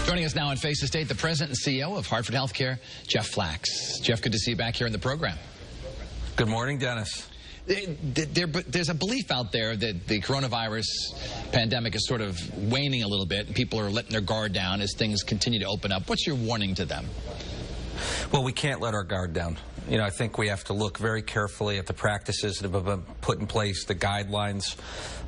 Joining us now on Face the State, the president and CEO of Hartford HealthCare, Jeff Flaks. Jeff, good to see you back here in the program. Good morning, Dennis. There's a belief out there that the coronavirus pandemic is sort of waning a little bit and people are letting their guard down as things continue to open up. What's your warning to them? Well, we can't let our guard down. I think we have to look very carefully at the practices that have been put in place, the guidelines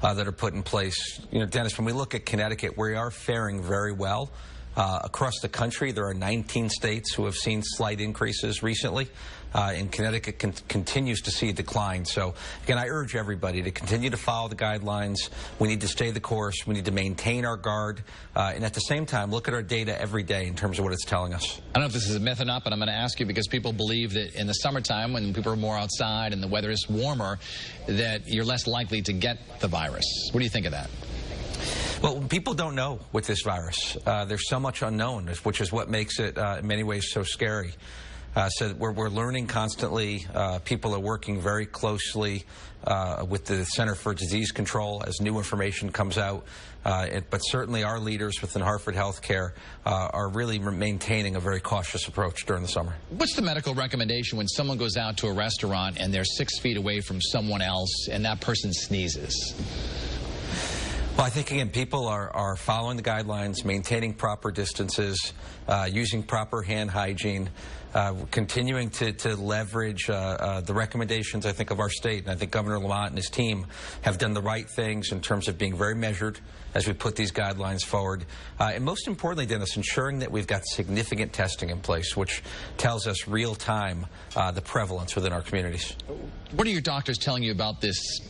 that are put in place. Dennis, when we look at Connecticut, we are faring very well. Across the country, there are 19 states who have seen slight increases recently, and Connecticut continues to see a decline. So, again, I urge everybody to continue to follow the guidelines. We need to stay the course. We need to maintain our guard, and at the same time, look at our data every day in terms of what it's telling us. I don't know if this is a myth or not, but I'm going to ask you because people believe that in the summertime, when people are more outside and the weather is warmer, that you're less likely to get the virus. What do you think of that? Well, people don't know with this virus. There's so much unknown, which is what makes it, in many ways, so scary. So we're learning constantly. People are working very closely with the Center for Disease Control as new information comes out. But certainly our leaders within Hartford HealthCare are really maintaining a very cautious approach during the summer. What's the medical recommendation when someone goes out to a restaurant and they're 6 feet away from someone else and that person sneezes? Well, I think, again, people are following the guidelines, maintaining proper distances, using proper hand hygiene, continuing to leverage the recommendations, I think, of our state. And I think Governor Lamont and his team have done the right things in terms of being very measured as we put these guidelines forward. And most importantly, Dennis, ensuring that we've got significant testing in place, which tells us real time the prevalence within our communities. What are your doctors telling you about this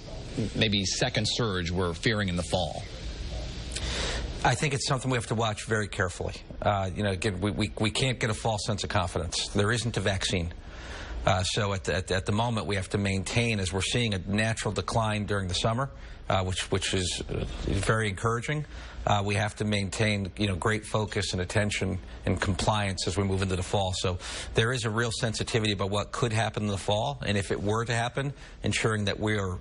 maybe second surge we're fearing in the fall? I think it's something we have to watch very carefully. Again, we can't get a false sense of confidence. There isn't a vaccine. So at the moment, we have to maintain, as we're seeing a natural decline during the summer, which is very encouraging. We have to maintain, great focus and attention and compliance as we move into the fall. So there is a real sensitivity about what could happen in the fall, and if it were to happen, ensuring that we are,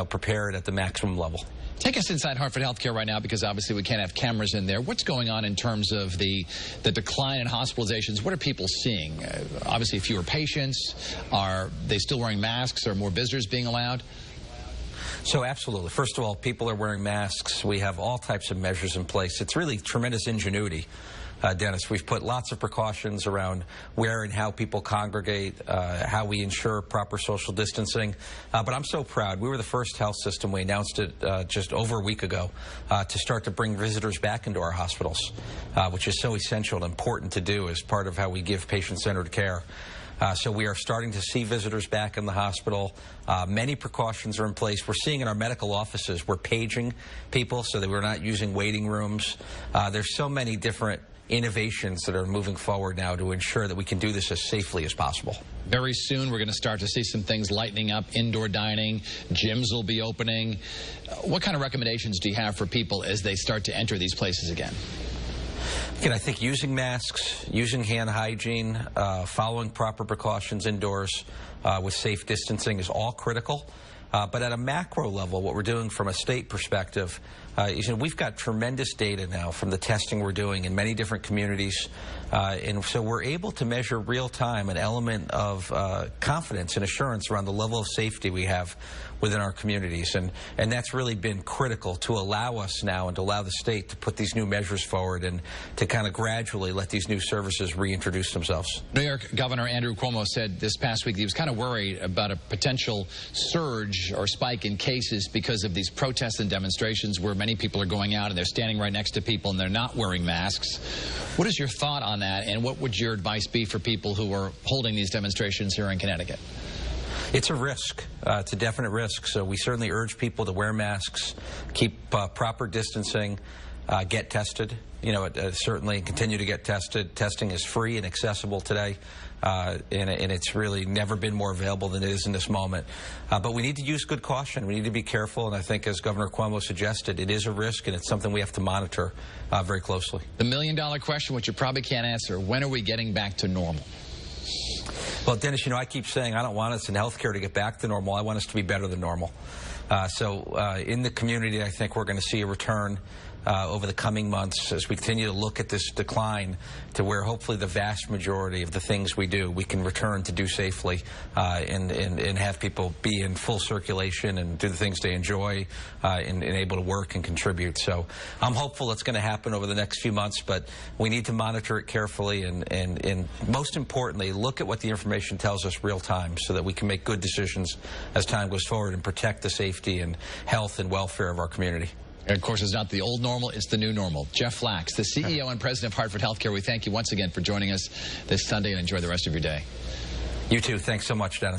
prepared at the maximum level. Take us inside Hartford HealthCare right now, because obviously we can't have cameras in there. What's going on in terms of the decline in hospitalizations? What are people seeing? Obviously fewer patients. Are they still wearing masks? Are more visitors being allowed? So absolutely. First of all, people are wearing masks. We have all types of measures in place. It's really tremendous ingenuity, Dennis. We've put lots of precautions around where and how people congregate, how we ensure proper social distancing. But I'm so proud. We were the first health system, we announced it just over a week ago, to start to bring visitors back into our hospitals, which is so essential and important to do as part of how we give patient-centered care. So we are starting to see visitors back in the hospital. Many precautions are in place. We're seeing in our medical offices, we're paging people so that we're not using waiting rooms. There's so many different innovations that are moving forward now to ensure that we can do this as safely as possible. Very soon we're going to start to see some things lightening up. Indoor dining, gyms will be opening. What kind of recommendations do you have for people as they start to enter these places again? Again, I think using masks, using hand hygiene, following proper precautions indoors with safe distancing is all critical. But at a macro level, what we're doing from a state perspective is we've got tremendous data now from the testing we're doing in many different communities. And so we're able to measure real time an element of confidence and assurance around the level of safety we have within our communities. And that's really been critical to allow us now and to allow the state to put these new measures forward and to kind of gradually let these new services reintroduce themselves. New York Governor Andrew Cuomo said this past week he was kind of worried about a potential surge or spike in cases because of these protests and demonstrations where many people are going out and they're standing right next to people and they're not wearing masks. What is your thought on that, and what would your advice be for people who are holding these demonstrations here in Connecticut? It's a risk. It's a definite risk. So we certainly urge people to wear masks, keep proper distancing, get tested. Certainly continue to get tested. Testing is free and accessible today, and it's really never been more available than it is in this moment. But we need to use good caution. We need to be careful, and I think, as Governor Cuomo suggested, it is a risk, and it's something we have to monitor very closely. The million-dollar question, which you probably can't answer: when are we getting back to normal? Well, Dennis, I keep saying I don't want us in healthcare to get back to normal. I want us to be better than normal. So in the community, I think we're going to see a return over the coming months as we continue to look at this decline to where hopefully the vast majority of the things we do, we can return to do safely and have people be in full circulation and do the things they enjoy and able to work and contribute. So I'm hopeful it's going to happen over the next few months, but we need to monitor it carefully and most importantly, look at what the information tells us real time so that we can make good decisions as time goes forward and protect the safety and health and welfare of our community. And of course, it's not the old normal, it's the new normal. Jeff Flaks, the CEO and president of Hartford HealthCare, we thank you once again for joining us this Sunday and enjoy the rest of your day. You too. Thanks so much, Dennis.